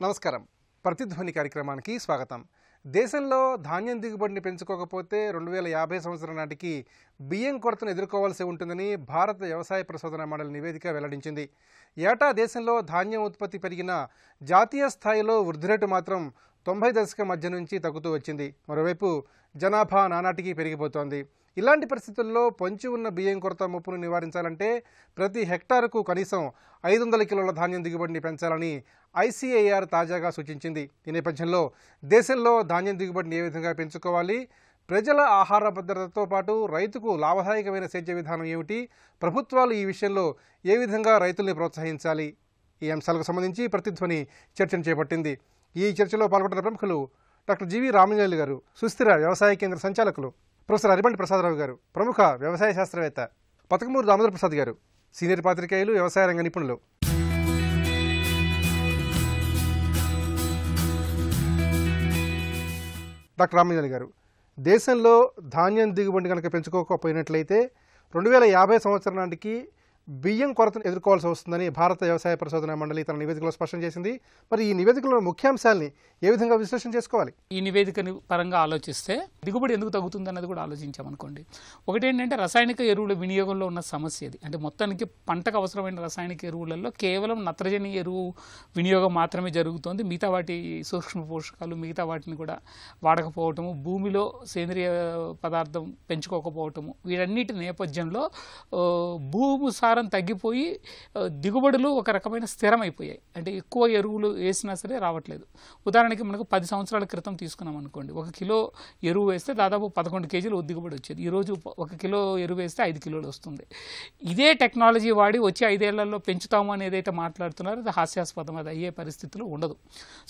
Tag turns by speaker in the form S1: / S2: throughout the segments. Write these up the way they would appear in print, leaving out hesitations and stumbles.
S1: నమస్కారం. ప్రతిధ్వని కార్యక్రమానికి స్వాగతం. దేశంలో ధాన్యం దిగుబడిని పెంచుకోకపోతే 2050 సంవత్సరం నాటికి బియ్యం కొరతను ఎదుర్కోవాల్సి ఉంటుందని భారత వ్యవసాయ పరిశోధన మండలి నివేదిక వెల్లడించింది. ఏటా దేశంలో ధాన్యం ఉత్పత్తి పెరిగినా జాతీయ స్థాయిలో వృద్ధి రేటు మాత్రం 90 దశకం మధ్య నుంచి తగ్గుతూ వచ్చింది. మరోవైపు జనాభా నానాటికి పెరిగిపోతోంది. ఇలాంటి పరిస్థితుల్లో పొంచి ఉన్న బియ్యం కొరత ముప్పును నివారించాలంటే ప్రతి హెక్టారుకు కనీసం 500 కిలోల ధాన్యం దిగుబడిని పెంచాలని ఐసీఏఆర్ తాజాగా సూచించింది. ఈ నేపథ్యంలో దేశంలో ధాన్యం దిగుబడిని ఏ విధంగా పెంచుకోవాలి, ప్రజల ఆహార భద్రతతో పాటు రైతుకు లాభదాయకమైన సేద్య విధానం ఏమిటి, ప్రభుత్వాలు ఈ విషయంలో ఏ విధంగా రైతుల్ని ప్రోత్సహించాలి, ఈ అంశాలకు సంబంధించి ప్రతిధ్వని చర్చను చేపట్టింది. ఈ చర్చలో పాల్గొంటున్న ప్రముఖులు డాక్టర్ జీవి రామంజనేయులు గారు, సుస్థిర వ్యవసాయ కేంద్ర సంచాలకులు, ప్రొఫెసర్ అరిబండి ప్రసాదరావు గారు, ప్రముఖ వ్యవసాయ శాస్త్రవేత్త, పతకమూరు దామోదర్ ప్రసాద్ గారు, సీనియర్ పాత్రికేయులు, వ్యవసాయ రంగ నిపుణులు. డాక్టర్ రామంజనేయులు గారు, దేశంలో ధాన్యం దిగుబడి కనుక పెంచుకోకపోయినట్లయితే 2050 సంవత్సరం నాటికి బియ్యం కొరతను ఎదుర్కోవాల్సి వస్తుందని భారత వ్యవసాయ పరిశోధన మండలి తన నివేదికలో స్పష్టం చేసింది. మరి ఈ నివేదికలో ముఖ్యాంశాలని ఏ విధంగా విశ్లేషణ చేసుకోవాలి?
S2: ఈ నివేదికని పరంగా ఆలోచిస్తే దిగుబడి ఎందుకు తగ్గుతుంది అన్నది కూడా ఆలోచించామనుకోండి. ఒకటి ఏంటంటే రసాయనిక ఎరువుల వినియోగంలో ఉన్న సమస్య ఇది. అంటే మొత్తానికి పంటకు అవసరమైన రసాయనిక ఎరువులలో కేవలం నత్రజని ఎరువు వినియోగం మాత్రమే జరుగుతోంది. మిగతా వాటి సూక్ష్మ పోషకాలు మిగతా వాటిని కూడా వాడకపోవటము, భూమిలో సేంద్రియ పదార్థం పెంచుకోకపోవటము, వీటన్నిటి నేపథ్యంలో భూసారం తగ్గిపోయి దిగుబడులు ఒక రకమైన స్థిరమైపోయాయి. అంటే ఎక్కువ ఎరువులు వేసినా సరే రావట్లేదు. ఉదాహరణకి మనకు 10 సంవత్సరాల క్రితం తీసుకున్నాం అనుకోండి, 1 కిలో ఎరువు వేస్తే దాదాపు 11 కేజీలు దిగుబడి వచ్చేది. ఈరోజు 1 కిలో ఎరువు వేస్తే 5 కిలోలు వస్తుంది. ఇదే టెక్నాలజీ వాడి వచ్చే 5 ఏళ్లలో పెంచుతాము అని ఏదైతే మాట్లాడుతున్నారో అది హాస్యాస్పదం. అది అయ్యే పరిస్థితులు ఉండదు.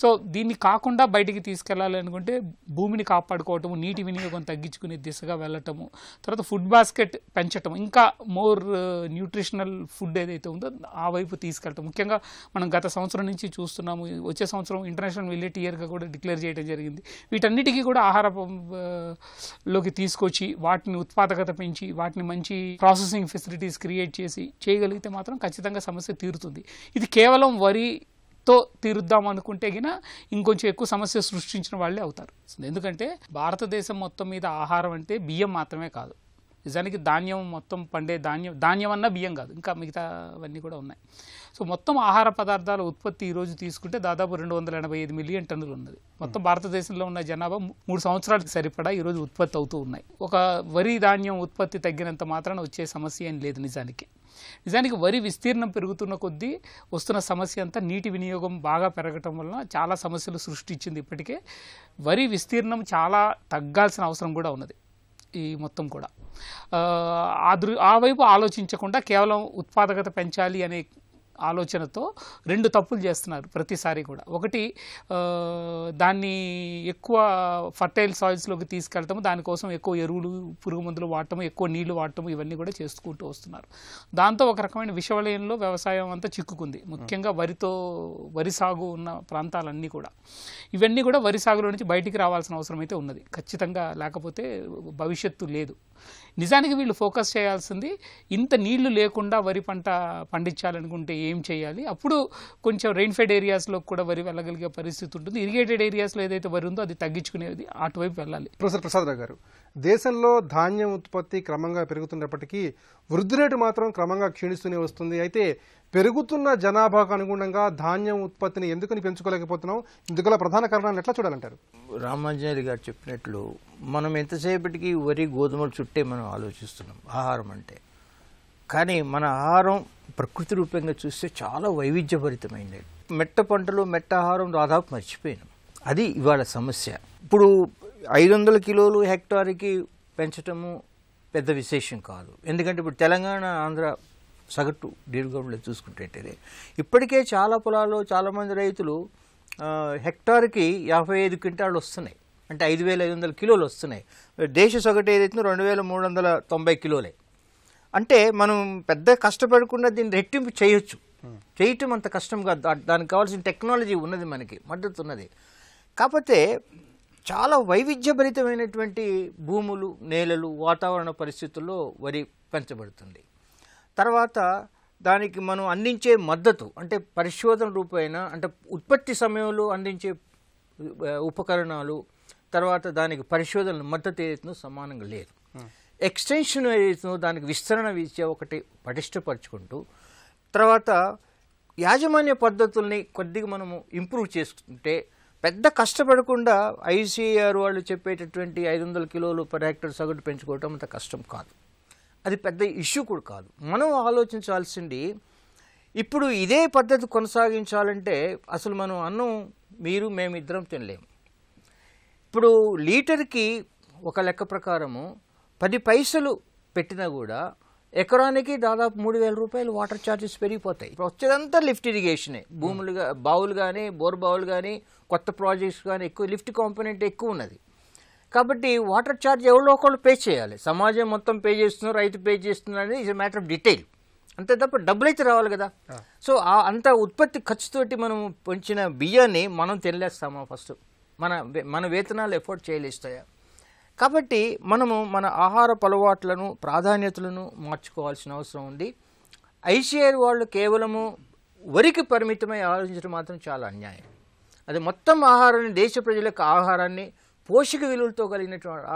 S2: సో దీన్ని కాకుండా బయటికి తీసుకెళ్లాలి అనుకుంటే భూమిని కాపాడుకోవటము, నీటి వినియోగం తగ్గించుకునే దిశగా వెళ్ళటము, తర్వాత ఫుడ్ బాస్కెట్ పెంచటం, ఇంకా మోర్ న్యూట్రిషనల్ ఫుడ్ ఏదైతే ఉందో ఆ వైపు తీసుకెళ్తాం. ముఖ్యంగా మనం గత సంవత్సరం నుంచి చూస్తున్నాము. వచ్చే సంవత్సరం ఇంటర్నేషనల్ మిల్లెట్ ఇయర్గా కూడా డిక్లేర్ చేయడం జరిగింది. వీటన్నిటికీ కూడా ఆహారంలోకి తీసుకొచ్చి వాటిని ఉత్పాదకత పెంచి వాటిని మంచి ప్రాసెసింగ్ ఫెసిలిటీస్ క్రియేట్ చేసి చేయగలిగితే మాత్రం ఖచ్చితంగా సమస్య తీరుతుంది. ఇది కేవలం వరితో తీరుద్దాం అనుకుంటే గిన ఇంకొంచెం ఎక్కువ సమస్య సృష్టించిన వాళ్ళే అవుతారు. ఎందుకంటే భారతదేశం మొత్తం మీద ఆహారం అంటే బియ్యం మాత్రమే కాదు. నిజానికి ధాన్యం మొత్తం పండే ధాన్యం అన్న బియ్యం కాదు, ఇంకా మిగతావన్నీ కూడా ఉన్నాయి. సో మొత్తం ఆహార పదార్థాల ఉత్పత్తి ఈరోజు తీసుకుంటే దాదాపు 285 మిలియన్ టన్నులు ఉన్నది. మొత్తం భారతదేశంలో ఉన్న జనాభా 3 సంవత్సరాలకు సరిపడా ఈరోజు ఉత్పత్తి అవుతూ ఉన్నాయి. ఒక వరి ధాన్యం ఉత్పత్తి తగ్గినంత మాత్రాన వచ్చే సమస్య ఏం లేదు. నిజానికి వరి విస్తీర్ణం పెరుగుతున్న కొద్దీ వస్తున్న సమస్య అంతా నీటి వినియోగం బాగా పెరగటం వలన చాలా సమస్యలు సృష్టించింది. ఇప్పటికే వరి విస్తీర్ణం చాలా తగ్గాల్సిన అవసరం కూడా ఉన్నది. ఈ మొత్తం కూడా ఆ వైపు ఆలోచించకుండా కేవలం ఉత్పాదకత పెంచాలి అనే ఆలోచనతో 2 తప్పులు చేస్తున్నారు ప్రతిసారి కూడా. ఒకటి, దాన్ని ఎక్కువ ఫర్టైల్ సాయిల్స్లోకి తీసుకెళ్ళటము, దానికోసం ఎక్కువ ఎరువులు పురుగు మందులు వాడటము, ఎక్కువ నీళ్లు వాడటము, ఇవన్నీ కూడా చేసుకుంటూ వస్తున్నారు. దాంతో ఒక రకమైన విషవలయంలో వ్యవసాయం అంతా చిక్కుకుంది. ముఖ్యంగా వరి సాగు ఉన్న ప్రాంతాలన్నీ కూడా ఇవన్నీ కూడా వరి సాగులో నుంచి బయటికి రావాల్సిన అవసరం అయితే ఉన్నది ఖచ్చితంగా. లేకపోతే భవిష్యత్తు లేదు. నిజానికి వీళ్ళు ఫోకస్ చేయాల్సింది ఇంత నీళ్లు లేకుండా వరి పంట పండించాలనుకుంటే ఏం చేయాలి, అప్పుడు కొంచెం రెయిన్ఫెడ్ ఏరియాస్లో కూడా వరి వెళ్ళగలిగే పరిస్థితి ఉంటుంది. ఇరిగేటెడ్ ఏరియాస్లో ఏదైతే వరి ఉందో అది తగ్గించుకునేది అటువైపు వెళ్ళాలి.
S1: ప్రొఫెసర్ ప్రసాదరావు గారు, దేశంలో ధాన్యం ఉత్పత్తి క్రమంగా పెరుగుతున్నప్పటికీ వృద్ధి రేటు మాత్రం క్రమంగా క్షీణిస్తూనే వస్తుంది. అయితే పెరుగుతున్న జనాభాకు అనుగుణంగా ధాన్యం ఉత్పత్తిని ఎందుకని పెంచుకోలేకపోతున్నాం? ఇందుగల ప్రధాన కారణాలను ఎట్లా చూడాలంటారు?
S3: రామాంజనేయులు గారు చెప్పినట్లు మనం ఎంతసేపటికి వరి గోధుమల చుట్టే మనం ఆలోచిస్తున్నాం ఆహారం అంటే. కానీ మన ఆహారం ప్రకృతి రూపంగా చూస్తే చాలా వైవిధ్యభరితమైనది. మెట్ట పంటలు మెట్ట ఆహారం దాదాపు మర్చిపోయినాం. అది ఇవాళ సమస్య. ఇప్పుడు 500 కిలోలు హెక్టార్కి పెంచటము పెద్ద విశేషం కాదు. ఎందుకంటే ఇప్పుడు తెలంగాణ ఆంధ్ర సగటు దీర్ఘంలో చూసుకుంటే ఇప్పటికే చాలా పొలాల్లో చాలామంది రైతులు హెక్టార్కి 55 క్వింటాళ్ళు వస్తున్నాయి. అంటే 5,500 కిలోలు వస్తున్నాయి. దేశ సగటు ఏదైతే 2,390 కిలోలే. అంటే మనం పెద్ద కష్టపడకుండా దీన్ని రెట్టింపు చేయటం అంత కష్టం కాదు. దానికి కావాల్సిన టెక్నాలజీ ఉన్నది, మనకి మద్దతు ఉన్నది. కాకపోతే చాలా వైవిధ్యభరితమైనటువంటి భూములు, నేలలు, వాతావరణ పరిస్థితుల్లో వరి పెంచబడుతుంది. తర్వాత దానికి మనం అందించే మద్దతు అంటే పరిశోధన రూపేణ అంటే ఉత్పత్తి సమయంలో అందించే ఉపకరణాలు, తర్వాత దానికి పరిశోధన మద్దతు ఏదైతుందో సమానంగా లేదు. ఎక్స్టెన్షన్ ఏదైతుందో దానికి విస్తరణ విద్య ఒకటి పటిష్టపరుచుకుంటూ, తర్వాత యాజమాన్య పద్ధతుల్ని కొద్దిగా మనము ఇంప్రూవ్ చేసుకుంటే పెద్ద కష్టపడకుండా ఐసీఆర్ వాళ్ళు చెప్పేటటువంటి 500 కిలోలు పర్ హెక్టర్ సగటు పెంచుకోవటం అంత కష్టం కాదు, అది పెద్ద ఇష్యూ కూడా కాదు. మనం ఆలోచించాల్సింది ఇప్పుడు ఇదే పద్ధతి కొనసాగించాలంటే అసలు మనం అన్నం మేమిద్దరం తినలేము. ఇప్పుడు లీటర్కి ఒక లెక్క ప్రకారము 10 పైసలు పెట్టినా కూడా ఎకరానికి దాదాపు 3,000 రూపాయలు వాటర్ ఛార్జెస్ పెరిగిపోతాయి. ఇప్పుడు వచ్చేదంతా లిఫ్ట్ ఇరిగేషనే, బావులు కానీ బోర్ బావులు కానీ కొత్త ప్రాజెక్ట్స్ కానీ ఎక్కువ లిఫ్ట్ కాంపోనెంట్ ఎక్కువ ఉన్నది. కాబట్టి వాటర్ ఛార్జ్ ఎవరో ఒకళ్ళు పే చేయాలి. సమాజం మొత్తం పే చేస్తున్నారు, రైతు పే చేస్తున్నారు అనేది ఇట్స్ మ్యాటర్ ఆఫ్ డీటెయిల్. అంతే తప్ప డబ్బులు అయితే రావాలి కదా. సో అంత ఉత్పత్తి ఖర్చుతోటి మనం పెంచిన బియ్యాన్ని మనం తినలేస్తామా? ఫస్ట్ మన వేతనాలు ఎఫోర్డ్ చేయలేస్తాయా? కాబట్టి మనము మన ఆహారపు అలవాట్లను ప్రాధాన్యతలను మార్చుకోవాల్సిన అవసరం ఉంది. ఐసీఆర్ వాళ్ళు కేవలము వరికి పరిమితమై ఆలోచించడం మాత్రం చాలా అన్యాయం. అది మొత్తం ఆహారాన్ని, దేశ ప్రజల యొక్క ఆహారాన్ని, పోషక విలువలతో కలిగినటువంటి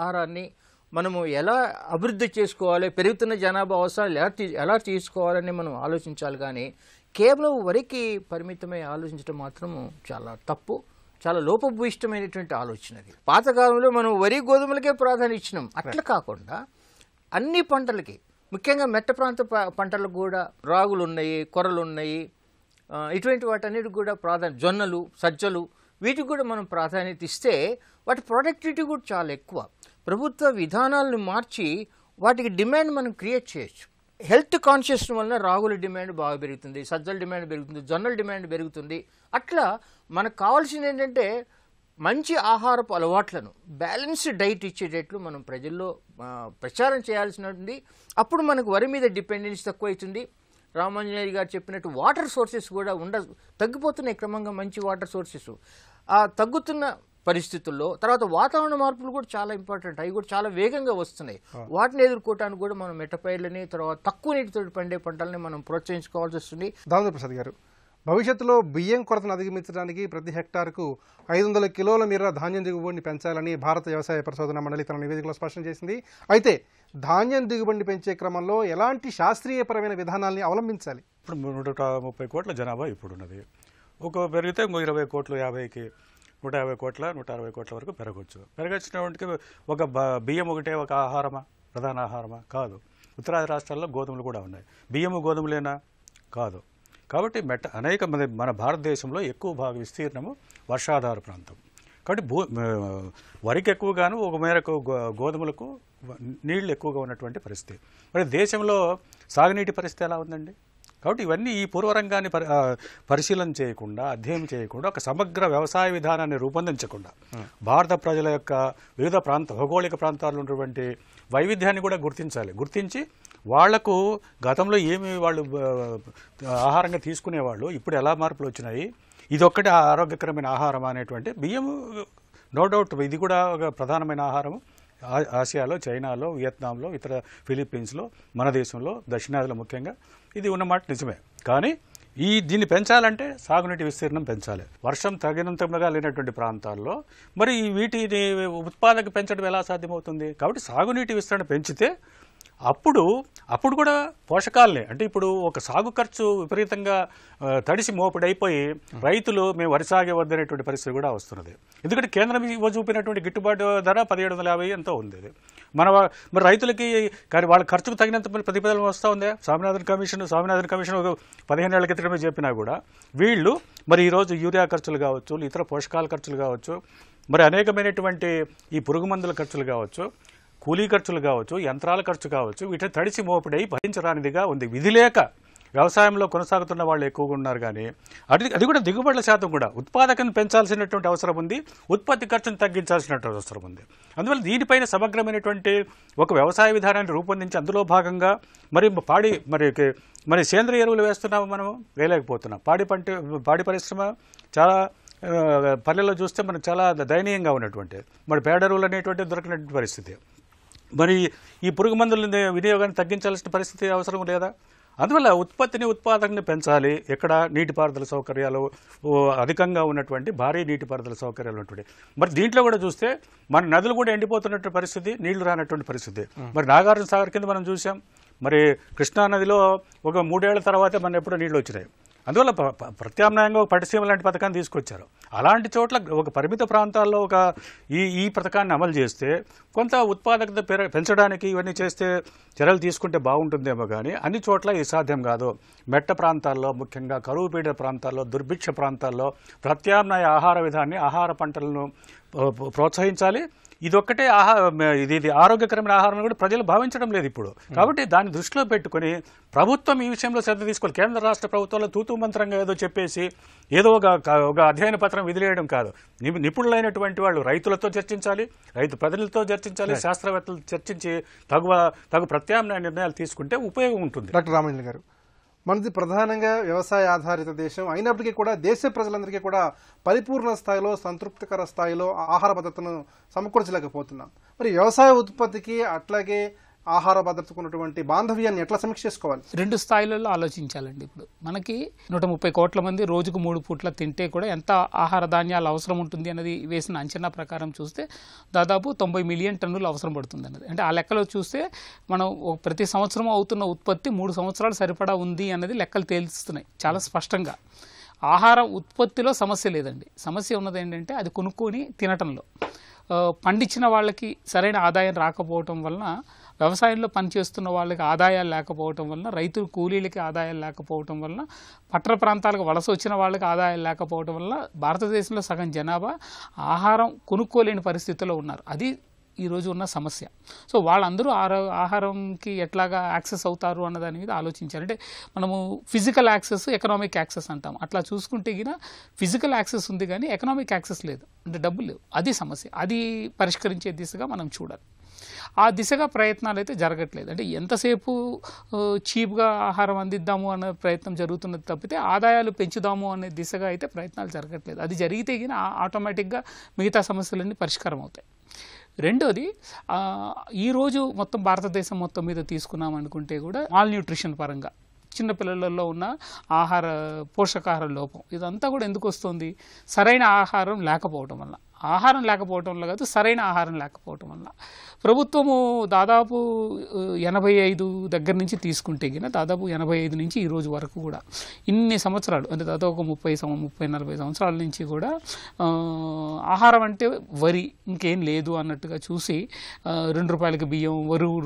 S3: ఆహారాన్ని మనము ఎలా అభివృద్ధి చేసుకోవాలి, పెరుగుతున్న జనాభా అవసరాలు ఎలా తీసుకోవాలని మనం ఆలోచించాలి. కానీ కేవలం వరికి పరిమితమై ఆలోచించడం మాత్రము చాలా తప్పు, చాలా లోపభూయిష్టమైనటువంటి ఆలోచన. అది పాతకాలంలో మనం వరి గోధుమలకే ప్రాధాన్యం ఇచ్చినాం. అట్లా కాకుండా అన్ని పంటలకి, ముఖ్యంగా మెట్ట ప్రాంత పంటలకు కూడా రాగులు ఉన్నాయి, కొర్రలు ఉన్నాయి, ఇటువంటి వాటన్నిటికి కూడా జొన్నలు, సజ్జలు, వీటికి కూడా మనం ప్రాధాన్యత ఇస్తే వాటి ప్రొడక్టివిటీ కూడా చాలా ఎక్కువ. ప్రభుత్వ విధానాలను మార్చి వాటికి డిమాండ్ మనం క్రియేట్ చేయొచ్చు. హెల్త్ కాన్షియస్ వలన రాగుల డిమాండ్ బాగా పెరుగుతుంది, సజ్జల డిమాండ్ పెరుగుతుంది, జొన్నల డిమాండ్ పెరుగుతుంది. అట్లా మనకు కావాల్సింది ఏంటంటే మంచి ఆహారపు అలవాట్లను, బ్యాలెన్స్డ్ డైట్ ఇచ్చేటట్లు మనం ప్రజల్లో ప్రచారం చేయాల్సినది. అప్పుడు మనకు వరి మీద డిపెండెన్స్ తక్కువ అవుతుంది. రామాంజనేయ గారు చెప్పినట్టు వాటర్ సోర్సెస్ కూడా తగ్గిపోతున్నాయి క్రమంగా, మంచి వాటర్ సోర్సెస్. ఆ తగ్గుతున్న పరిస్థితుల్లో తర్వాత వాతావరణ మార్పులు కూడా చాలా ఇంపార్టెంట్, అవి కూడా చాలా వేగంగా వస్తున్నాయి. వాటిని ఎదుర్కోవడానికి కూడా మనం మెట్టపైర్లని, తర్వాత తక్కువ నీటితో పండే పంటలని మనం ప్రోత్సహించుకోవాల్సి వస్తుంది.
S1: దామోదర్ ప్రసాద్ గారు, భవిష్యత్తులో బియ్యం కొరతను అధిగమించడానికి ప్రతి హెక్టార్కు 500 కిలోల మేర ధాన్యం దిగుబడిని పెంచాలని భారత వ్యవసాయ పరిశోధన మండలి తన నివేదికలో స్పష్టం చేసింది. అయితే ధాన్యం దిగుబడిని పెంచే క్రమంలో ఎలాంటి శాస్త్రీయపరమైన విధానాల్ని అవలంబించాలి?
S4: ఇప్పుడు 130 కోట్ల జనాభా ఇప్పుడున్నది. పెరిగితే 20 కోట్లు, 50కి 150 కోట్ల 160 కోట్ల వరకు పెరగవచ్చు. పెరగచ్చినటువంటి ఒక బియ్యం ఒకటే ఒక ఆహారమా, ప్రధాన ఆహారమా? కాదు. ఉత్తరాది రాష్ట్రాల్లో గోధుమలు కూడా ఉన్నాయి. బియ్యము గోధుమలేనా? కాదు. కాబట్టి అనేక మన భారతదేశంలో ఎక్కువ భాగ విస్తీర్ణము వర్షాధార ప్రాంతం. కాబట్టి వరికి ఎక్కువగాను ఒక మేరకు గోధుమలకు నీళ్లు ఎక్కువగా ఉన్నటువంటి పరిస్థితి. మరి దేశంలో సాగునీటి పరిస్థితి ఎలా ఉందండి? కాబట్టి ఇవన్నీ ఈ పూర్వరంగాన్ని పరిశీలన చేయకుండా, అధ్యయనం చేయకుండా, ఒక సమగ్ర వ్యవసాయ విధానాన్ని రూపొందించకుండా భారత ప్రజల యొక్క వివిధ భౌగోళిక ప్రాంతాల్లో ఉన్నటువంటి వైవిధ్యాన్ని కూడా గుర్తించి వాళ్లకు గతంలో ఏమి వాళ్ళు ఆహారంగా తీసుకునేవాళ్ళు, ఇప్పుడు ఎలా మార్పులు వచ్చినాయి, ఇదొక్కటి ఆరోగ్యకరమైన ఆహారం అనేటువంటి బియ్యము నో డౌట్ ఇది కూడా ఒక ప్రధానమైన ఆహారము. ఆసియాలో, చైనాలో, వియత్నాంలో, ఇతర ఫిలిప్పీన్స్లో, మన దేశంలో, దక్షిణాదిలో ముఖ్యంగా ఇది ఉన్నమాట నిజమే. కానీ దీన్ని పెంచాలంటే సాగునీటి విస్తీర్ణం పెంచాలి. వర్షం తగినంతగా లేనటువంటి ప్రాంతాల్లో మరి వీటిని ఉత్పాదక పెంచడం ఎలా సాధ్యమవుతుంది? కాబట్టి సాగునీటి విస్తరణ పెంచితే అప్పుడు కూడా పోషకాలనే, అంటే ఇప్పుడు ఒక సాగు ఖర్చు విపరీతంగా తడిసి మోపుడైపోయి రైతులు మేము వరి సాగే వద్దనేటువంటి పరిస్థితి కూడా వస్తున్నది. ఎందుకంటే కేంద్రం చూపినటువంటి గిట్టుబాటు ధర 1750 ఎంతో ఉంది. మరి రైతులకి కానీ వాళ్ళ ఖర్చుకు తగినంత ప్రతిపాదన వస్తూ ఉంది. స్వామినాథన్ కమిషన్ ఒక 15 ఏళ్ల క్రితమే చెప్పినా కూడా వీళ్ళు మరి ఈరోజు యూరియా ఖర్చులు కావచ్చు, ఇతర పోషకాల ఖర్చులు కావచ్చు, మరి అనేకమైనటువంటి ఈ పురుగు మందుల ఖర్చులు కావచ్చు, కూలీ ఖర్చులు కావచ్చు, యంత్రాల ఖర్చు కావచ్చు, వీటిని తడిసి మోపుడై భరించరానిదిగా ఉంది. విధి లేక వ్యవసాయంలో కొనసాగుతున్న వాళ్ళు ఎక్కువగా ఉన్నారు. కానీ అది కూడా దిగుబడుల శాతం కూడా ఉత్పాదకను పెంచాల్సినటువంటి అవసరం ఉంది, ఉత్పత్తి ఖర్చును తగ్గించాల్సినటువంటి అవసరం ఉంది. అందువల్ల దీనిపైన సమగ్రమైనటువంటి ఒక వ్యవసాయ విధానాన్ని రూపొందించి అందులో భాగంగా మరి సేంద్రియ ఎరువులు వేస్తున్నాము, మనము వేయలేకపోతున్నాం. పాడి పరిశ్రమ చాలా పల్లెల్లో చూస్తే మనకు చాలా దయనీయంగా ఉన్నటువంటి మరి పేడ ఎరువులు అనేటువంటి దొరకనటువంటి పరిస్థితి. మరి ఈ పురుగు మందుల వినియోగాన్ని తగ్గించాల్సిన పరిస్థితి అవసరం లేదా? అందువల్ల ఉత్పత్తిని ఉత్పాదకని పెంచాలి. ఎక్కడ నీటిపారుదల సౌకర్యాలు అధికంగా ఉన్నటువంటి భారీ నీటిపారుదల సౌకర్యాలు ఉన్నటువంటి, మరి దీంట్లో కూడా చూస్తే మన నదులు కూడా ఎండిపోతున్నటువంటి పరిస్థితి, నీళ్లు రానటువంటి పరిస్థితి. మరి నాగార్జున సాగర్ కింద మనం చూసాం, మరి కృష్ణానదిలో ఒక 3 ఏళ్ల తర్వాతే మన ఎప్పుడో నీళ్లు వచ్చినాయి. అందువల్ల ప్రత్యామ్నాయంగా ఒక పట్టిసీమ లాంటి పథకాన్ని తీసుకొచ్చారు. అలాంటి చోట్ల ఒక పరిమిత ప్రాంతాల్లో ఒక ఈ పథకాన్ని అమలు చేస్తే కొంత ఉత్పాదకత పెంచడానికి ఇవన్నీ చేస్తే చర్యలు తీసుకుంటే బాగుంటుందేమో, కానీ అన్ని చోట్ల ఇది సాధ్యం కాదు. మెట్ట ప్రాంతాల్లో, ముఖ్యంగా కరువు పీడిత ప్రాంతాల్లో, దుర్భిక్ష ప్రాంతాల్లో ప్రత్యామ్నాయ ఆహార విధాన్ని, ఆహార పంటలను ప్రోత్సహించాలి. ఇదొక్కటే ఇది ఆరోగ్యకరమైన ఆహారం కూడా ప్రజలు భావించడం లేదు ఇప్పుడు. కాబట్టి దాన్ని దృష్టిలో పెట్టుకుని ప్రభుత్వం ఈ విషయంలో శ్రద్ధ తీసుకోవాలి. కేంద్ర రాష్ట్ర ప్రభుత్వాలు తూతూ మంత్రంగా ఏదో చెప్పేసి ఏదో ఒక అధ్యయన పత్రం విదిలేయడం కాదు. నిపుణులైనటువంటి వాళ్ళు రైతులతో చర్చించాలి, రైతు ప్రజలతో చర్చించాలి, శాస్త్రవేత్తలు చర్చించి తగు ప్రత్యామ్నాయ నిర్ణయాలు తీసుకుంటే ఉపయోగం ఉంటుంది.
S1: డాక్టర్ రామలింగ గారు, మనది ప్రధానంగా వ్యవసాయ ఆధారిత దేశం అయినప్పటికీ కూడా దేశ ప్రజలందరికీ కూడా పరిపూర్ణ స్థాయిలో, సంతృప్తికర స్థాయిలో ఆహార భద్రతను సమకూర్చలేకపోతున్నాం. మరి వ్యవసాయ ఉత్పత్తికి అట్లాగే ఆహార భద్రతకు ఉన్నటువంటి బాంధవ్యాన్ని ఎట్లా సమీక్ష చేసుకోవాలి?
S2: 2 స్థాయిలలో ఆలోచించాలండి. ఇప్పుడు మనకి 130 కోట్ల మంది రోజుకు 3 పూట్ల తింటే కూడా ఎంత ఆహార ధాన్యాలు అవసరం ఉంటుంది అన్నది వేసిన అంచనా ప్రకారం చూస్తే దాదాపు 90 మిలియన్ టన్నులు అవసరం పడుతుంది అన్నది. అంటే ఆ లెక్కలో చూస్తే మనం ప్రతి సంవత్సరం అవుతున్న ఉత్పత్తి 3 సంవత్సరాలు సరిపడా ఉంది అన్నది లెక్కలు తేలుస్తున్నాయి చాలా స్పష్టంగా. ఆహార ఉత్పత్తిలో సమస్య లేదండి. సమస్య ఉన్నది ఏంటంటే అది కొనుక్కొని తినటంలో. పండించిన వాళ్ళకి సరైన ఆదాయం రాకపోవటం వలన, వ్యవసాయంలో పనిచేస్తున్న వాళ్ళకి ఆదాయాలు లేకపోవటం వలన, రైతులు కూలీలకి ఆదాయాలు లేకపోవటం వలన, పట్టణ ప్రాంతాలకు వలస వచ్చిన వాళ్ళకి ఆదాయాలు లేకపోవటం వలన భారతదేశంలో సగం జనాభా ఆహారం కొనుక్కోలేని పరిస్థితిలో ఉన్నారు. అది ఈరోజు ఉన్న సమస్య. సో వాళ్ళందరూ ఆహారంకి ఎట్లాగా యాక్సెస్ అవుతారు అన్న దాని మీద ఆలోచించారు. అంటే మనము ఫిజికల్ యాక్సెస్, ఎకనామిక్ యాక్సెస్ అంటాం. అట్లా చూసుకుంటే గిన ఫిజికల్ యాక్సెస్ ఉంది కానీ ఎకనామిక్ యాక్సెస్ లేదు, అంటే డబ్బులు లేవు. అది సమస్య. అది పరిష్కరించే దిశగా మనం చూడాలి. ఆ దిశగా ప్రయత్నాలు అయితే జరగట్లేదు. అంటే ఎంతసేపు చీప్గా ఆహారం అందిద్దాము అనే ప్రయత్నం జరుగుతున్నది తప్పితే ఆదాయాలు పెంచుదాము అనే దిశగా అయితే ప్రయత్నాలు జరగట్లేదు. అది జరిగితే గిన ఆటోమేటిక్గా మిగతా సమస్యలన్నీ పరిష్కారం అవుతాయి. రెండోది, ఈరోజు మొత్తం భారతదేశం మొత్తం మీద తీసుకున్నాం అనుకుంటే కూడా మాల్ న్యూట్రిషన్ పరంగా చిన్నపిల్లలలో ఉన్న ఆహార పోషకాహార లోపం ఇదంతా కూడా ఎందుకు వస్తుంది? సరైన ఆహారం లేకపోవటం వల్ల. ఆహారం లేకపోవటం వల్ల కాదు, సరైన ఆహారం లేకపోవటం వల్ల. ప్రభుత్వము దాదాపు 85 దగ్గర నుంచి తీసుకుంటే గిన దాదాపు 85 నుంచి ఈ రోజు వరకు కూడా ఇన్ని సంవత్సరాలు, అంటే దాదాపు ఒక 30-40 సంవత్సరాల నుంచి కూడా ఆహారం అంటే వరి, ఇంకేం లేదు అన్నట్టుగా చూసి 2 రూపాయలకి బియ్యం,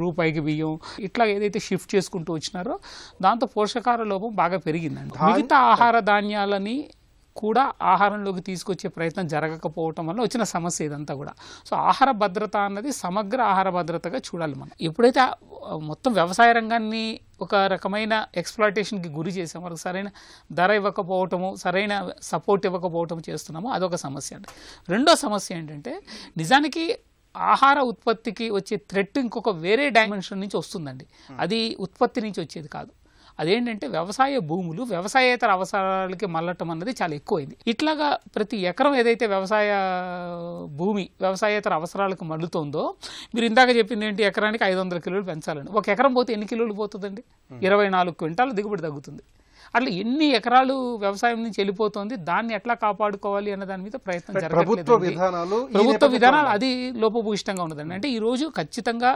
S2: రూపాయికి బియ్యం, ఇట్లా ఏదైతే షిఫ్ట్ చేసుకుంటూ వచ్చినారో దాంతో పోషకాహార లోపం బాగా పెరిగిందండి. మిగతా ఆహార ధాన్యాలని కూడా ఆహారంలోకి తీసుకొచ్చే ప్రయత్నం జరగకపోవటం వల్ల వచ్చిన సమస్య ఇదంతా కూడా. సో ఆహార భద్రత అన్నది సమగ్ర ఆహార భద్రతగా చూడాలి మనం. ఎప్పుడైతే మొత్తం వ్యవసాయ రంగాన్ని ఒక రకమైన ఎక్స్ప్లాయిటేషన్కి గురి చేసాం, వాళ్ళకి సరైన ధర ఇవ్వకపోవటము, సరైన సపోర్ట్ ఇవ్వకపోవటం చేస్తున్నాము, అదొక సమస్య అండి. రెండో సమస్య ఏంటంటే, నిజానికి ఆహార ఉత్పత్తికి వచ్చే థ్రెట్ ఇంకొక వేరే డైమెన్షన్ నుంచి వస్తుందండి. అది ఉత్పత్తి నుంచి వచ్చేది కాదు. అదేంటంటే వ్యవసాయ భూములు వ్యవసాయేతర అవసరాలకి మళ్ళటం అన్నది చాలా ఎక్కువైంది. ఇట్లాగా ప్రతి ఎకరం ఏదైతే వ్యవసాయ భూమి వ్యవసాయేతర అవసరాలకు మళ్ళుతోందో, మీరు ఇందాక చెప్పింది ఏంటి, ఎకరానికి 500 కిలోలు పెంచాలని. ఒక ఎకరం పోతే ఎన్ని కిలోలు పోతుందండి? 24 క్వింటాలు దిగుబడి తగ్గుతుంది. అట్లా ఎన్ని ఎకరాలు వ్యవసాయం నుంచి వెళ్ళిపోతుంది, దాన్ని ఎట్లా కాపాడుకోవాలి అన్న దాని మీద ప్రయత్నం జరగట్లేదు. ప్రభుత్వ విధానాలు అది లోపభూయిష్టంగా ఉన్నదండి. అంటే ఈరోజు ఖచ్చితంగా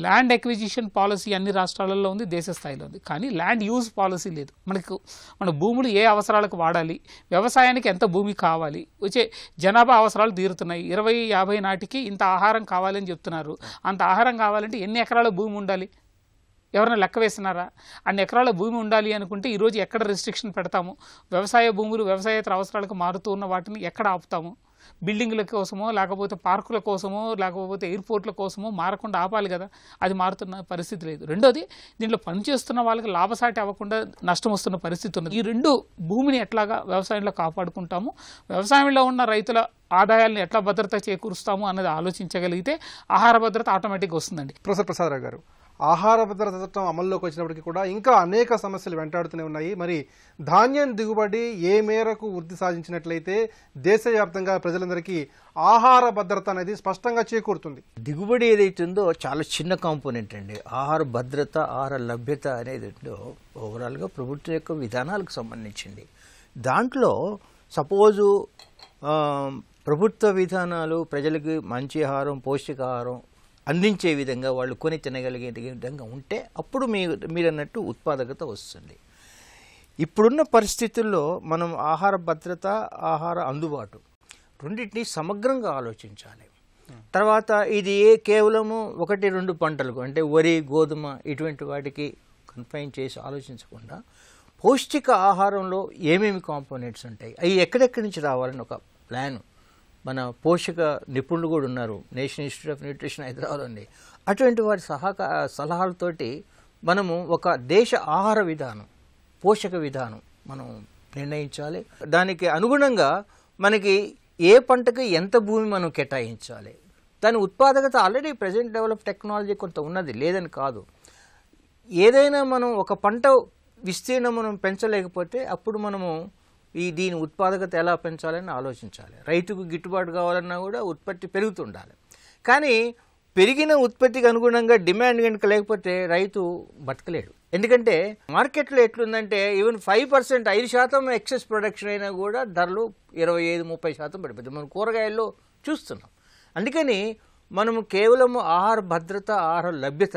S2: ల్యాండ్ ఎక్విజిషన్ పాలసీ అన్ని రాష్ట్రాలలో ఉంది, దేశ స్థాయిలో ఉంది. కానీ ల్యాండ్ యూజ్ పాలసీ లేదు. మన భూములు ఏ అవసరాలకు వాడాలి, వ్యవసాయానికి ఎంత భూమి కావాలి, వచ్చే జనాభా అవసరాలు తీరుతున్నాయి. 2050 నాటికి ఇంత ఆహారం కావాలని చెప్తున్నారు. అంత ఆహారం కావాలంటే ఎన్ని ఎకరాల భూమి ఉండాలి? ఎవరైనా లెక్క వేస్తున్నారా? అన్ని ఎకరాల భూమి ఉండాలి అనుకుంటే ఈరోజు ఎక్కడ రెస్ట్రిక్షన్ పెడతాము? వ్యవసాయ భూములు వ్యవసాయేతర అవసరాలకు మారుతూ ఉన్న వాటిని ఎక్కడ ఆపుతాము? బిల్డింగ్ల కోసమో, లేకపోతే పార్కుల కోసమో, లేకపోతే ఎయిర్పోర్ట్ల కోసమో మారకుండా ఆపాలి కదా. అది మారుతున్న పరిస్థితి లేదు. రెండోది, దీంట్లో పనిచేస్తున్న వాళ్ళకి లాభసాటి అవ్వకుండా నష్టం వస్తున్న పరిస్థితి ఉన్నది. ఈ రెండు భూమిని ఎట్లాగా వ్యవసాయంలో కాపాడుకుంటాము, వ్యవసాయంలో ఉన్న రైతుల ఆదాయాలను ఎట్లా భద్రత చేకూరుస్తాము అన్నది ఆలోచించగలిగితే ఆహార భద్రత ఆటోమేటిక్గా వస్తుందండి.
S1: ప్రొఫెసర్ ప్రసాదరావు గారు, ఆహార భద్రత చట్టం అమల్లోకి వచ్చినప్పటికీ కూడా ఇంకా అనేక సమస్యలు వెంటాడుతూనే ఉన్నాయి. మరి ధాన్యం దిగుబడి ఏ మేరకు వృద్ధి సాధించినట్లయితే దేశవ్యాప్తంగా ప్రజలందరికీ ఆహార భద్రత అనేది స్పష్టంగా చేకూరుతుంది?
S3: దిగుబడి ఏదైతుందో చాలా చిన్న కాంపోనెంట్ అండి. ఆహార భద్రత, ఆహార లభ్యత అనేది ఓవరాల్గా ప్రభుత్వం యొక్క విధానాలకు సంబంధించింది. దాంట్లో సపోజు ప్రభుత్వ విధానాలు ప్రజలకు మంచి ఆహారం, పౌష్టికాహారం అందించే విధంగా వాళ్ళు కొని తినగలిగే విధంగా ఉంటే అప్పుడు మీరు అన్నట్టు ఉత్పాదకత వస్తుంది. ఇప్పుడున్న పరిస్థితుల్లో మనం ఆహార భద్రత, ఆహార అందుబాటు రెండింటినీ సమగ్రంగా ఆలోచించాలి. తర్వాత ఇది కేవలము 1-2 పంటలకు అంటే వరి, గోధుమ ఇటువంటి వాటికి కన్ఫైన్ చేసి ఆలోచించకుండా పౌష్టిక ఆహారంలో ఏమేమి కాంపోనెంట్స్ ఉంటాయి, అవి ఎక్కడెక్కడి నుంచి రావాలని ఒక ప్లాన్ మన పోషక నిపుణులు కూడా ఉన్నారు, national institute of nutrition Hyderabad ఉంది. అటువంటి వారి సలహాలతోటి మనము ఒక దేశ ఆహార విధానం, పోషక విధానం మనం నిర్ణయించాలి. దానికి అనుగుణంగా మనకి ఏ పంటకి ఎంత భూమి మనం కేటాయించాలి, దాని ఉత్పాదకత already present level of technology కొంత ఉన్నది, లేదని కాదు. ఏదైనా మనం ఒక పంట విస్తీర్ణం మనం పెంచలేకపోతే అప్పుడు మనము దీని ఉత్పాదకత ఎలా పెంచాలని ఆలోచించాలి. రైతుకు గిట్టుబాటు కావాలన్నా కూడా ఉత్పత్తి పెరుగుతుండాలి. కానీ పెరిగిన ఉత్పత్తికి అనుగుణంగా డిమాండ్ కనుక లేకపోతే రైతు బతకలేడు. ఎందుకంటే మార్కెట్లో ఎట్లుందంటే ఈవెన్ 5%, 5% ఎక్సెస్ ప్రొడక్షన్ అయినా కూడా ధరలు 25-30% పడిపోతుంది. మనం కూరగాయల్లో చూస్తున్నాం. అందుకని మనము కేవలం ఆహార భద్రత, ఆహార లభ్యత,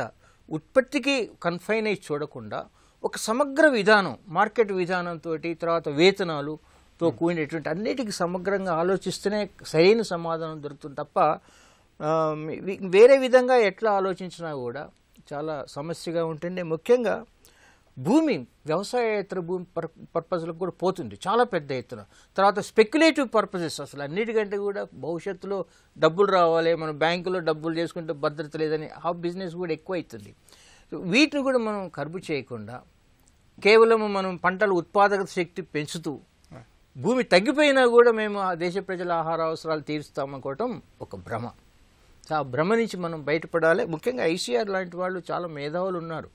S3: ఉత్పత్తికి కన్ఫైన్ అయి చూడకుండా ఒక సమగ్ర విధానం, మార్కెట్ విధానంతో, తర్వాత వేతనాలుతో కూడినటువంటి అన్నిటికీ సమగ్రంగా ఆలోచిస్తేనే సరైన సమాధానం దొరుకుతుంది తప్ప వేరే విధంగా ఎట్లా ఆలోచించినా కూడా చాలా సమస్యగా ఉంటుంది. ముఖ్యంగా భూమి, వ్యవసాయేతర భూమి పర్పస్లకు కూడా పోతుంది చాలా పెద్ద ఎత్తున. తర్వాత స్పెక్యులేటివ్ పర్పసెస్, అసలు అన్నిటికంటే కూడా భవిష్యత్తులో డబ్బులు రావాలి, మనం బ్యాంకులో డబ్బులు చేసుకుంటే భద్రత లేదని ఆ బిజినెస్ కూడా ఎక్కువ అవుతుంది. వీటిని కూడా మనం కరుపు చేయకుండా కేవలం మనం పంటల ఉత్పాదక శక్తి పెంచుతూ భూమి తగ్గిపోయినా కూడా మేము ఆ దేశ ప్రజల ఆహార అవసరాలు తీరుస్తామనుకోవటం ఒక భ్రమ. ఆ భ్రమ నుంచి మనం బయటపడాలి. ముఖ్యంగా ఐసీఆర్ లాంటి వాళ్ళు చాలా మేధావులు ఉన్నారు.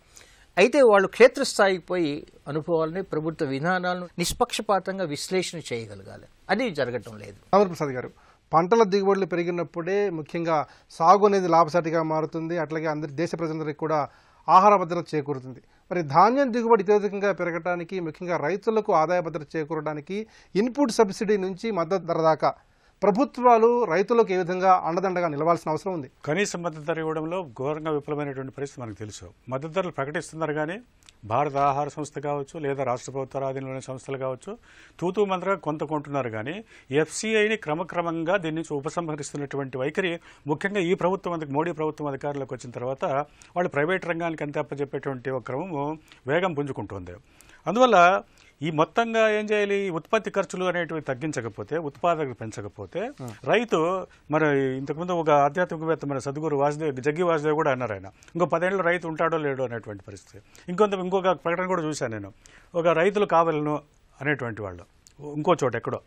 S3: అయితే వాళ్ళు క్షేత్రస్థాయికి పోయి అనుభవాలని, ప్రభుత్వ విధానాలను నిష్పక్షపాతంగా విశ్లేషణ చేయగలగాలి. అది జరగటం లేదు.
S1: రామప్రసాద్ గారు, పంటల దిగుబడులు పెరిగినప్పుడే ముఖ్యంగా సాగు అనేది లాభసాటిగా మారుతుంది. అట్లాగే అందరి దేశ ప్రజలందరికీ కూడా ఆహార భద్రత చేకూరుతుంది. మరి ధాన్యం దిగుబడి అత్యధికంగా పెరగడానికి, ముఖ్యంగా రైతులకు ఆదాయ భద్రత చేకూరడానికి ఇన్పుట్ సబ్సిడీ నుంచి మద్దతు ధర దాకా ప్రభుత్వాలు రైతులకు ఏ విధంగా అండదండగా నిలవాల్సిన అవసరం ఉంది?
S4: కనీస మద్దతు ధర ఇవ్వడంలో ఘోరంగా విఫలమైనటువంటి పరిస్థితి మనకు తెలుసు. మద్దతు ధరలు ప్రకటిస్తున్నారు కానీ భారత ఆహార సంస్థ కావచ్చు, లేదా రాష్ట్ర ప్రభుత్వాల ఆధీనంలోని సంస్థలు కావచ్చు, తూతూ మంత్రగా కొంత కొంటున్నారు. కానీ ఎఫ్సీఐని క్రమక్రమంగా దీని నుంచి ఉపసంహరిస్తున్నటువంటి వైఖరి ముఖ్యంగా ఈ ప్రభుత్వం, మోడీ ప్రభుత్వం అధికారంలోకి వచ్చిన తర్వాత వాళ్ళు ప్రైవేట్ రంగానికి అంతే అప్పచెప్పేటువంటి ఒక క్రమము వేగం పుంజుకుంటుంది. అందువల్ల ఈ మొత్తంగా ఏం చేయాలి, ఉత్పత్తి ఖర్చులు అనేటివి తగ్గించకపోతే, ఉత్పాదకత పెంచకపోతే రైతు, మరి ఇంతకుముందు ఒక ఆధ్యాత్మికవేత్త మన సద్గురు జగ్గి వాసుదేవ్ కూడా అన్నారు, ఆయన ఇంకో 10 ఏళ్ళు రైతు ఉంటాడో లేడో అనేటువంటి పరిస్థితి. ఇంకొక ప్రకటన కూడా చూశాను నేను, ఒక రైతులు కావాలను అనేటువంటి వాళ్ళు ఇంకో చోట ఎక్కడో.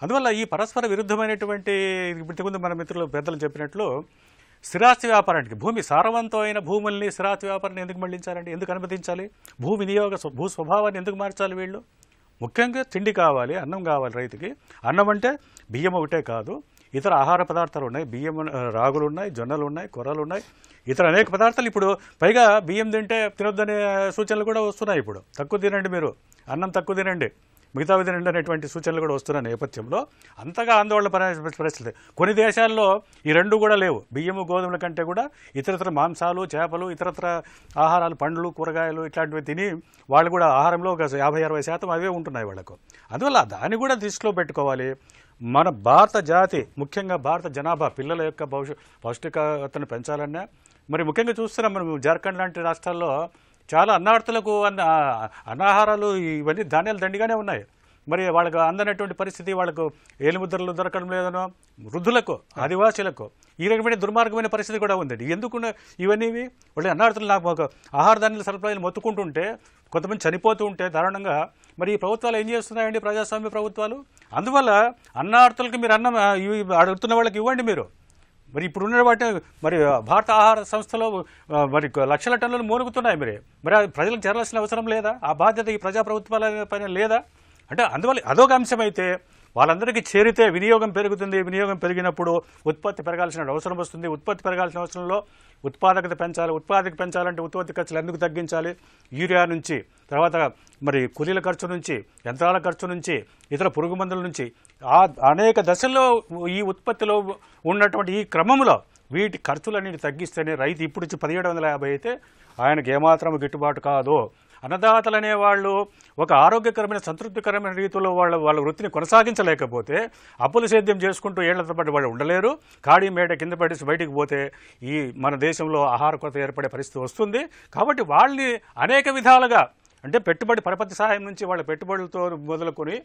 S4: అందువల్ల ఈ పరస్పర విరుద్ధమైనటువంటి, ఇంతకుముందు మన మిత్రులు పెద్దలు చెప్పినట్లు స్థిరాస్తి వ్యాపారానికి, భూమి సారవంతమైన భూముల్ని స్థిరాస్తి వ్యాపారాన్ని ఎందుకు మళ్లించాలండి, ఎందుకు అనుమతించాలి, భూ వినియోగ భూ స్వభావాన్ని ఎందుకు మార్చాలి వీళ్ళు? ముఖ్యంగా తిండి కావాలి, అన్నం కావాలి రైతుకి. అన్నం అంటే బియ్యం ఒకటే కాదు, ఇతర ఆహార పదార్థాలు ఉన్నాయి, బియ్యం, రాగులు ఉన్నాయి, జొన్నలు ఉన్నాయి, కొర్రలు ఉన్నాయి, ఇతర అనేక పదార్థాలు. ఇప్పుడు పైగా బియ్యం తింటే తినొద్దనే సూచనలు కూడా వస్తున్నాయి. ఇప్పుడు తక్కువ తినండి, మీరు అన్నం తక్కువ తినండి, మిగతా తినండి అనేటువంటి సూచనలు కూడా వస్తున్న నేపథ్యంలో అంతగా ఆందోళన పరిస్థితి. కొన్ని దేశాల్లో ఈ రెండు కూడా లేవు. బియ్యము, గోధుమల కంటే కూడా ఇతరత్ర మాంసాలు, చేపలు, ఇతరత్ర ఆహారాలు, పండ్లు, కూరగాయలు ఇట్లాంటివి తిని వాళ్ళు కూడా ఆహారంలో ఒక 50-60% అవే ఉంటున్నాయి వాళ్ళకు. అందువల్ల దాన్ని కూడా దృష్టిలో పెట్టుకోవాలి. మన భారత జాతి, ముఖ్యంగా భారత జనాభా పిల్లల యొక్క పౌష్టికతను పెంచాలన్నా, మరి ముఖ్యంగా చూస్తున్నాం మనం జార్ఖండ్ లాంటి రాష్ట్రాల్లో చాలా అన్నార్థులకు అన్నాహారాలు ఇవన్నీ ధాన్యాలు దండిగానే ఉన్నాయి. మరి వాళ్ళకు అందనటువంటి పరిస్థితి, వాళ్ళకు ఏలిముద్రలు దొరకడం లేదనో, వృద్ధులకు, ఆదివాసీలకు ఈ రకమైన దుర్మార్గమైన పరిస్థితి కూడా ఉందండి. ఎందుకు ఇవన్నీ వాళ్ళు అన్నార్థులు నాకు ఒక ఆహార ధాన్యాల సరఫరాలు మొత్తుకుంటుంటే, కొంతమంది చనిపోతూ ఉంటే దారుణంగా, మరి ఈ ప్రభుత్వాలు ఏం చేస్తున్నాయండి, ప్రజాస్వామ్య ప్రభుత్వాలు? అందువల్ల అన్నార్థులకి మీరు అన్నం అడుగుతున్న వాళ్ళకి ఇవ్వండి. మీరు మరి ఇప్పుడున్న వాటి మరి భారత ఆహార సంస్థలో మరి లక్షల టన్నులు మూలుగుతున్నాయి. మరి ప్రజలకు చేరాల్సిన అవసరం లేదా? ఆ బాధ్యత ఈ ప్రజాప్రభుత్వాల పైన లేదా? అంటే అందువల్ల అదొక అంశం అయితే వాళ్ళందరికీ చేరితే వినియోగం పెరుగుతుంది. వినియోగం పెరిగినప్పుడు ఉత్పత్తి పెరగాల్సిన అవసరం వస్తుంది. ఉత్పత్తి పెరగాల్సిన అవసరంలో ఉత్పాదకత పెంచాలి. ఉత్పాదక పెంచాలంటే ఉత్పత్తి ఖర్చులు ఎందుకు తగ్గించాలి? యూరియా నుంచి, తర్వాత మరి కూలీల ఖర్చు నుంచి, యంత్రాల ఖర్చు నుంచి, ఇతర పురుగు మందుల నుంచి అనేక దశల్లో ఈ ఉత్పత్తిలో ఉన్నటువంటి ఈ క్రమంలో వీటి ఖర్చులన్నిటి తగ్గిస్తేనే రైతు ఇప్పుడు 1750 అయితే ఆయనకు ఏమాత్రం గిట్టుబాటు కాదు. అన్నదాతలు అనేవాళ్ళు ఒక ఆరోగ్యకరమైన సంతృప్తికరమైన రీతిలో వాళ్ళ వృత్తిని కొనసాగించలేకపోతే అప్పులు సేద్యం చేసుకుంటూ ఏళ్లతో పాటు వాళ్ళు ఉండలేరు. కాడి మేట కింద పడేసి బయటికి పోతే ఈ మన దేశంలో ఆహార కొరత ఏర్పడే పరిస్థితి వస్తుంది. కాబట్టి వాళ్ళని అనేక విధాలుగా అంటే పెట్టుబడి పరపతి సహాయం నుంచి వాళ్ళ పెట్టుబడులతో మొదలుకొని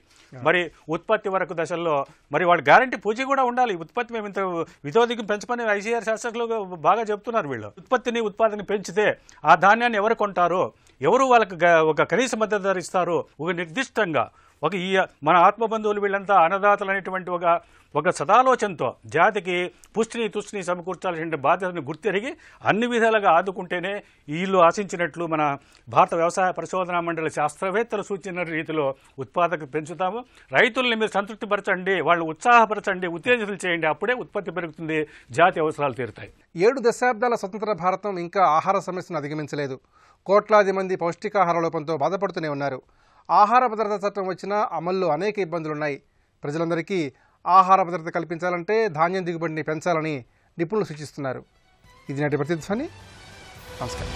S4: మరి ఉత్పత్తి వరకు దశల్లో మరి వాళ్ళ గ్యారంటీ పూజ కూడా ఉండాలి. ఉత్పత్తి మేము ఇంత వితోదికం పెంచమని ఐసీఆర్ శాస్త్రజ్ఞులు బాగా చెప్తున్నారు. వీళ్ళు ఉత్పత్తిని పెంచితే ఆ ధాన్యాన్ని ఎవరు కొంటారో, ఎవరు వాళ్ళకి ఒక కనీస మద్దతు ధర ఇస్తారు, ఒక నిర్దిష్టంగా ఒక ఈ మన ఆత్మబంధువులు వీళ్ళంతా అన్నదాతలు అనేటువంటి ఒక సదాలోచనతో జాతికి తుష్టిని సమకూర్చాల్సిన బాధ్యతను గుర్తెరిగి అన్ని విధాలుగా ఆదుకుంటేనే వీళ్ళు ఆశించినట్లు మన భారత వ్యవసాయ పరిశోధనా మండలి శాస్త్రవేత్తలు సూచించిన రీతిలో ఉత్పాదక పెంచుతాము. రైతుల్ని మీరు సంతృప్తిపరచండి, వాళ్ళు ఉత్సాహపరచండి, ఉత్తేజితులు చేయండి. అప్పుడే ఉత్పత్తి పెరుగుతుంది, జాతి అవసరాలు తీరుతాయి.
S1: 7 దశాబ్దాల స్వతంత్ర భారతం ఇంకా ఆహార సమస్యను అధిగమించలేదు. కోట్లాది మంది పౌష్టికాహార లోపంతో బాధపడుతూనే ఉన్నారు. ఆహార భద్రతా చట్టం వచ్చినా అమల్లో అనేక ఇబ్బందులున్నాయి. ప్రజలందరికీ ఆహార భద్రత కల్పించాలంటే ధాన్యం దిగుబడిని పెంచాలని నిపుణులు సూచిస్తున్నారు. ఇది నాటి ప్రతిధ్వని. నమస్కారం.